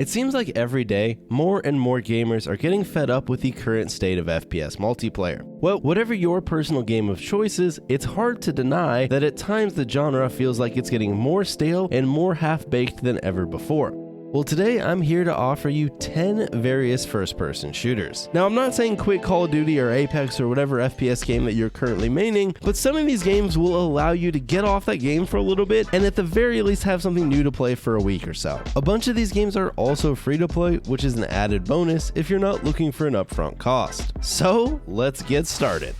It seems like every day, more and more gamers are getting fed up with the current state of FPS multiplayer. Well, whatever your personal game of choice is, it's hard to deny that at times the genre feels like it's getting more stale and more half-baked than ever before. Well, today I'm here to offer you 10 various first-person shooters. Now, I'm not saying quit Call of Duty or Apex or whatever FPS game that you're currently maining, but some of these games will allow you to get off that game for a little bit and at the very least have something new to play for a week or so. A bunch of these games are also free to play, which is an added bonus if you're not looking for an upfront cost. So, let's get started.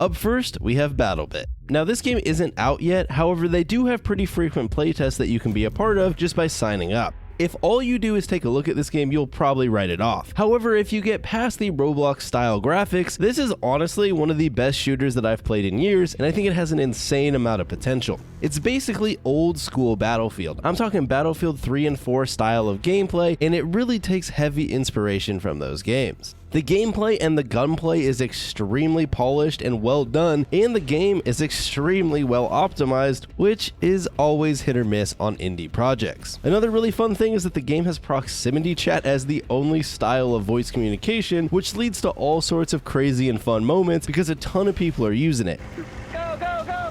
Up first, we have Battlebit. Now, this game isn't out yet, however, they do have pretty frequent playtests that you can be a part of just by signing up. If all you do is take a look at this game, you'll probably write it off. However, if you get past the Roblox style graphics, this is honestly one of the best shooters that I've played in years, and I think it has an insane amount of potential. It's basically old school Battlefield. I'm talking Battlefield 3 and 4 style of gameplay, and it really takes heavy inspiration from those games. The gameplay and the gunplay is extremely polished and well done, and the game is extremely well optimized, which is always hit or miss on indie projects. Another really fun thing is that the game has proximity chat as the only style of voice communication, which leads to all sorts of crazy and fun moments because a ton of people are using it.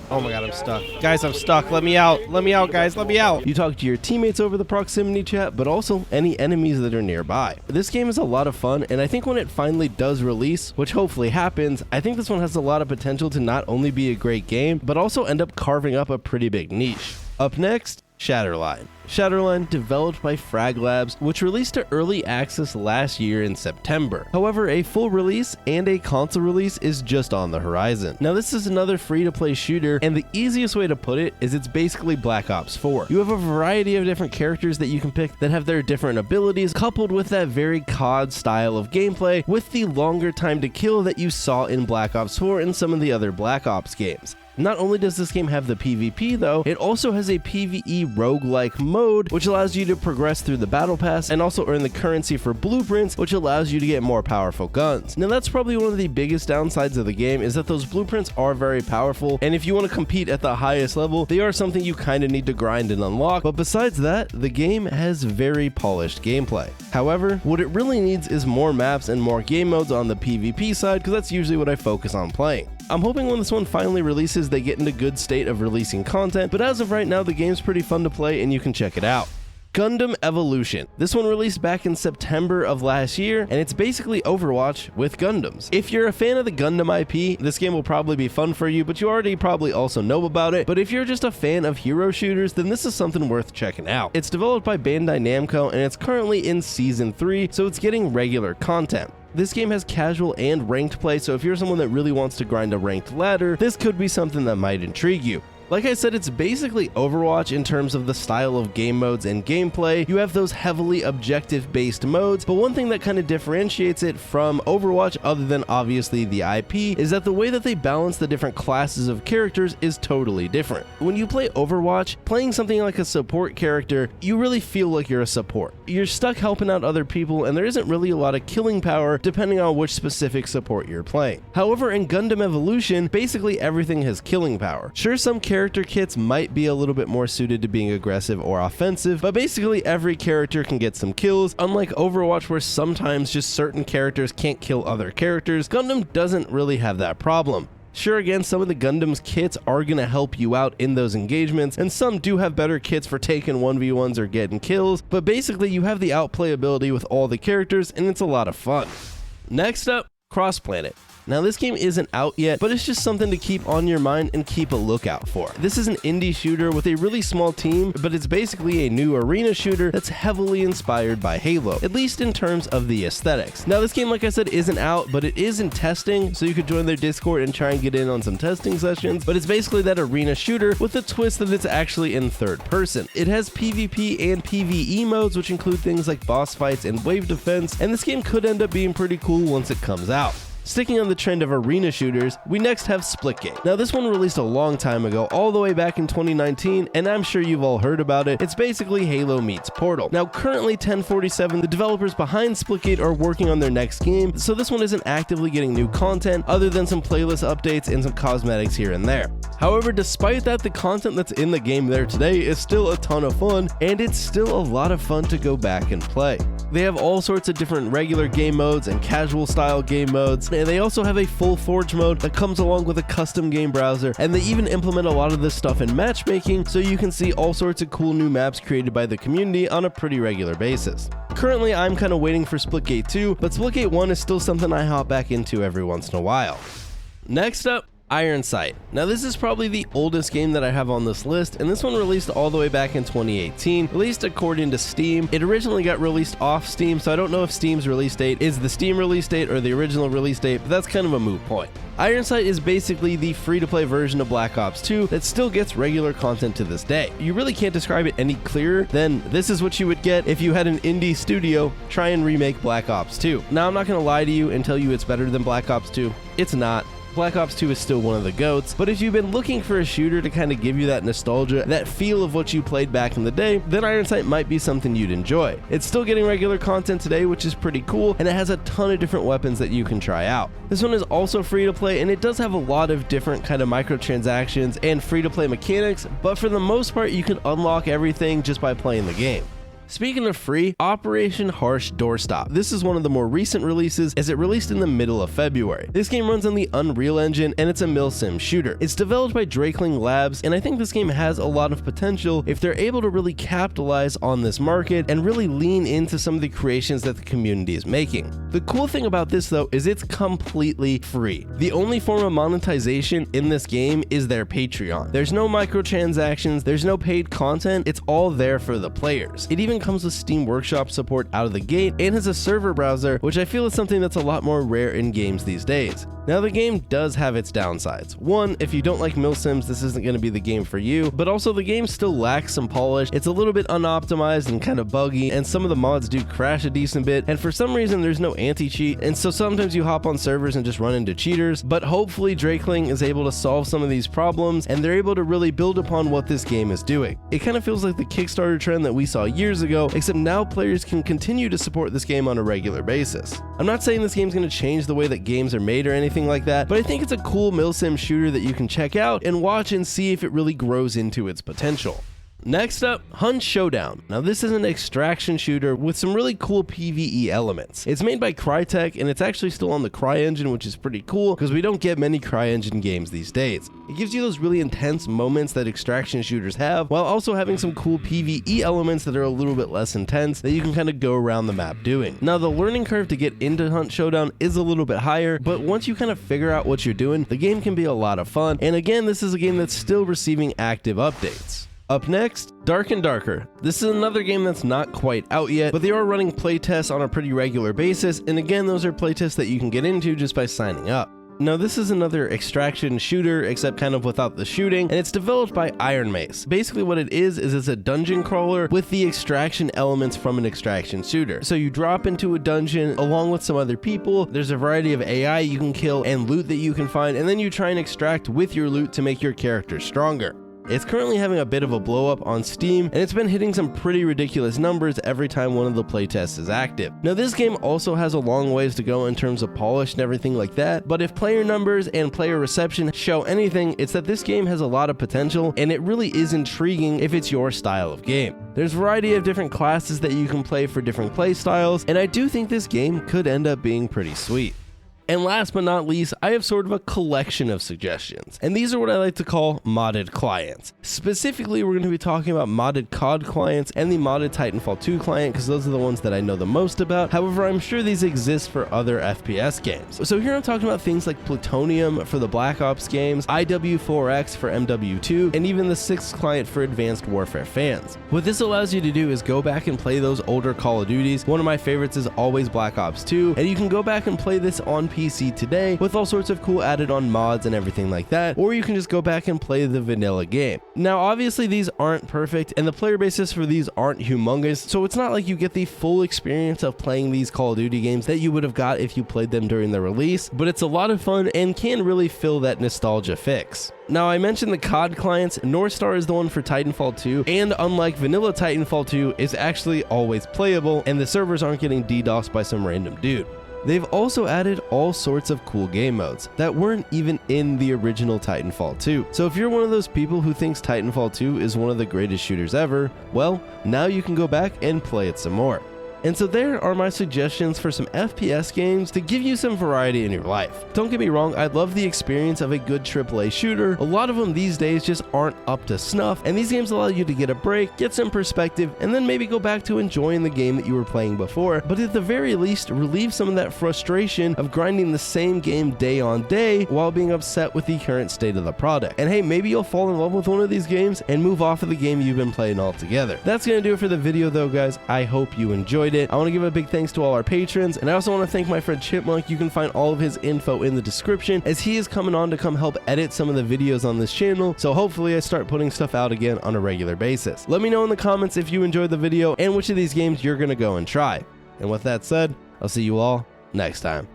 Oh my god, I'm stuck. Guys, I'm stuck. Let me out. Let me out, guys. Let me out. You talk to your teammates over the proximity chat, but also any enemies that are nearby. This game is a lot of fun, and I think when it finally does release, which hopefully happens, I think this one has a lot of potential to not only be a great game, but also end up carving up a pretty big niche. Up next, Shatterline. Shatterline, developed by Frag Labs, which released to early access last year in September. However, a full release and a console release is just on the horizon. Now, this is another free-to-play shooter, and the easiest way to put it is it's basically Black Ops 4. You have a variety of different characters that you can pick that have their different abilities, coupled with that very COD style of gameplay with the longer time to kill that you saw in Black Ops 4 and some of the other Black Ops games. Not only does this game have the PvP though, it also has a PvE roguelike mode, which allows you to progress through the battle pass and also earn the currency for blueprints, which allows you to get more powerful guns. Now, that's probably one of the biggest downsides of the game, is that those blueprints are very powerful, and if you want to compete at the highest level, they are something you kind of need to grind and unlock, but besides that, the game has very polished gameplay. However, what it really needs is more maps and more game modes on the PvP side, because that's usually what I focus on playing. I'm hoping when this one finally releases, they get in a good state of releasing content, but as of right now, the game's pretty fun to play and you can check it out. Gundam Evolution. This one released back in September of last year, and it's basically Overwatch with Gundams. If you're a fan of the Gundam IP, this game will probably be fun for you, but you already probably also know about it. But if you're just a fan of hero shooters, then this is something worth checking out. It's developed by Bandai Namco, and it's currently in Season 3, so it's getting regular content. This game has casual and ranked play, so if you're someone that really wants to grind a ranked ladder, this could be something that might intrigue you. Like I said, it's basically Overwatch in terms of the style of game modes and gameplay. You have those heavily objective-based modes, but one thing that kind of differentiates it from Overwatch, other than obviously the IP, is that the way that they balance the different classes of characters is totally different. When you play Overwatch, playing something like a support character, you really feel like you're a support. You're stuck helping out other people, and there isn't really a lot of killing power depending on which specific support you're playing. However, in Gundam Evolution, basically everything has killing power. Sure, some character kits might be a little bit more suited to being aggressive or offensive, but basically every character can get some kills. Unlike Overwatch, where sometimes just certain characters can't kill other characters, Gundam doesn't really have that problem. Sure, again, some of the Gundam's kits are going to help you out in those engagements, and some do have better kits for taking 1v1s or getting kills, but basically you have the outplay ability with all the characters, and it's a lot of fun. Next up, Cross Planet. Now, this game isn't out yet, but it's just something to keep on your mind and keep a lookout for. This is an indie shooter with a really small team, but it's basically a new arena shooter that's heavily inspired by Halo, at least in terms of the aesthetics. Now, this game, like I said, isn't out, but it is in testing, so you could join their Discord and try and get in on some testing sessions, but it's basically that arena shooter with the twist that it's actually in third person. It has PvP and PvE modes, which include things like boss fights and wave defense, and this game could end up being pretty cool once it comes out. Sticking on the trend of arena shooters, we next have Splitgate. Now this one released a long time ago, all the way back in 2019, and I'm sure you've all heard about it. It's basically Halo meets Portal. Now currently 1047, the developers behind Splitgate are working on their next game, so this one isn't actively getting new content other than some playlist updates and some cosmetics here and there. However, despite that, the content that's in the game there today is still a ton of fun, and it's still a lot of fun to go back and play. They have all sorts of different regular game modes and casual style game modes, and they also have a full Forge mode that comes along with a custom game browser, and they even implement a lot of this stuff in matchmaking, so you can see all sorts of cool new maps created by the community on a pretty regular basis. Currently, I'm kind of waiting for Splitgate 2, but Splitgate 1 is still something I hop back into every once in a while. Next up, Ironsight. Now this is probably the oldest game that I have on this list, and this one released all the way back in 2018, at least according to Steam. It originally got released off Steam, so I don't know if Steam's release date is the Steam release date or the original release date, but that's kind of a moot point. Ironsight is basically the free-to-play version of Black Ops 2 that still gets regular content to this day. You really can't describe it any clearer than this is what you would get if you had an indie studio try and remake Black Ops 2. Now I'm not going to lie to you and tell you it's better than Black Ops 2. It's not. Black Ops 2 is still one of the GOATs, but if you've been looking for a shooter to kind of give you that nostalgia, that feel of what you played back in the day, then Ironsight might be something you'd enjoy. It's still getting regular content today, which is pretty cool, and it has a ton of different weapons that you can try out. This one is also free to play, and it does have a lot of different kind of microtransactions and free to play mechanics, but for the most part, you can unlock everything just by playing the game. Speaking of free, Operation Harsh Doorstop. This is one of the more recent releases as it released in the middle of February. This game runs on the Unreal Engine and it's a milsim shooter. It's developed by Drakeling Labs, and I think this game has a lot of potential if they're able to really capitalize on this market and really lean into some of the creations that the community is making. The cool thing about this though is it's completely free. The only form of monetization in this game is their Patreon. There's no microtransactions, there's no paid content, it's all there for the players. It even comes with Steam Workshop support out of the gate and has a server browser, which I feel is something that's a lot more rare in games these days. Now the game does have its downsides. One, if you don't like milsims, this isn't going to be the game for you, but also the game still lacks some polish. It's a little bit unoptimized and kind of buggy, and some of the mods do crash a decent bit, and for some reason there's no anti-cheat, and so sometimes you hop on servers and just run into cheaters, but hopefully Drakeling is able to solve some of these problems, and they're able to really build upon what this game is doing. It kind of feels like the Kickstarter trend that we saw years ago, except now players can continue to support this game on a regular basis. I'm not saying this game's going to change the way that games are made or anything like that, but I think it's a cool milsim shooter that you can check out and watch and see if it really grows into its potential. Next up, Hunt Showdown. Now this is an extraction shooter with some really cool PvE elements. It's made by Crytek and it's actually still on the CryEngine, which is pretty cool because we don't get many CryEngine games these days. It gives you those really intense moments that extraction shooters have, while also having some cool PvE elements that are a little bit less intense that you can kind of go around the map doing. Now the learning curve to get into Hunt Showdown is a little bit higher, but once you kind of figure out what you're doing, the game can be a lot of fun. And again, this is a game that's still receiving active updates. Up next, Dark&Darker. This is another game that's not quite out yet, but they are running playtests on a pretty regular basis, and again, those are playtests that you can get into just by signing up. Now this is another extraction shooter, except kind of without the shooting, and it's developed by Iron Mace. Basically what it is it's a dungeon crawler with the extraction elements from an extraction shooter. So you drop into a dungeon along with some other people, there's a variety of AI you can kill and loot that you can find, and then you try and extract with your loot to make your character stronger. It's currently having a bit of a blow up on Steam, and it's been hitting some pretty ridiculous numbers every time one of the playtests is active. Now this game also has a long ways to go in terms of polish and everything like that, but if player numbers and player reception show anything, it's that this game has a lot of potential, and it really is intriguing if it's your style of game. There's a variety of different classes that you can play for different play styles, and I do think this game could end up being pretty sweet. And last but not least, I have sort of a collection of suggestions, and these are what I like to call modded clients. Specifically, we're going to be talking about modded COD clients and the modded Titanfall 2 client, because those are the ones that I know the most about. However, I'm sure these exist for other FPS games. So here I'm talking about things like Plutonium for the Black Ops games, IW4X for MW2, and even the 6th client for Advanced Warfare fans. What this allows you to do is go back and play those older Call of Duties. One of my favorites is always Black Ops 2, and you can go back and play this on PC today with all sorts of cool added on mods and everything like that, or you can just go back and play the vanilla game. Now obviously these aren't perfect and the player bases for these aren't humongous, so it's not like you get the full experience of playing these Call of Duty games that you would have got if you played them during the release, but it's a lot of fun and can really fill that nostalgia fix. Now I mentioned the COD clients. North Star is the one for Titanfall 2, and unlike vanilla Titanfall 2, is actually always playable and the servers aren't getting DDoSed by some random dude. They've also added all sorts of cool game modes that weren't even in the original Titanfall 2. So if you're one of those people who thinks Titanfall 2 is one of the greatest shooters ever, well, now you can go back and play it some more. And so there are my suggestions for some FPS games to give you some variety in your life. Don't get me wrong, I love the experience of a good AAA shooter. A lot of them these days just aren't up to snuff, and these games allow you to get a break, get some perspective, and then maybe go back to enjoying the game that you were playing before, but at the very least, relieve some of that frustration of grinding the same game day on day while being upset with the current state of the product. And hey, maybe you'll fall in love with one of these games and move off of the game you've been playing altogether. That's gonna do it for the video though, guys. I hope you enjoyed it. I want to give a big thanks to all our patrons, and I also want to thank my friend Chipmunk. You can find all of his info in the description, as he is coming on to come help edit some of the videos on this channel, so hopefully I start putting stuff out again on a regular basis. Let me know in the comments if you enjoyed the video and which of these games you're gonna go and try. And with that said, I'll see you all next time.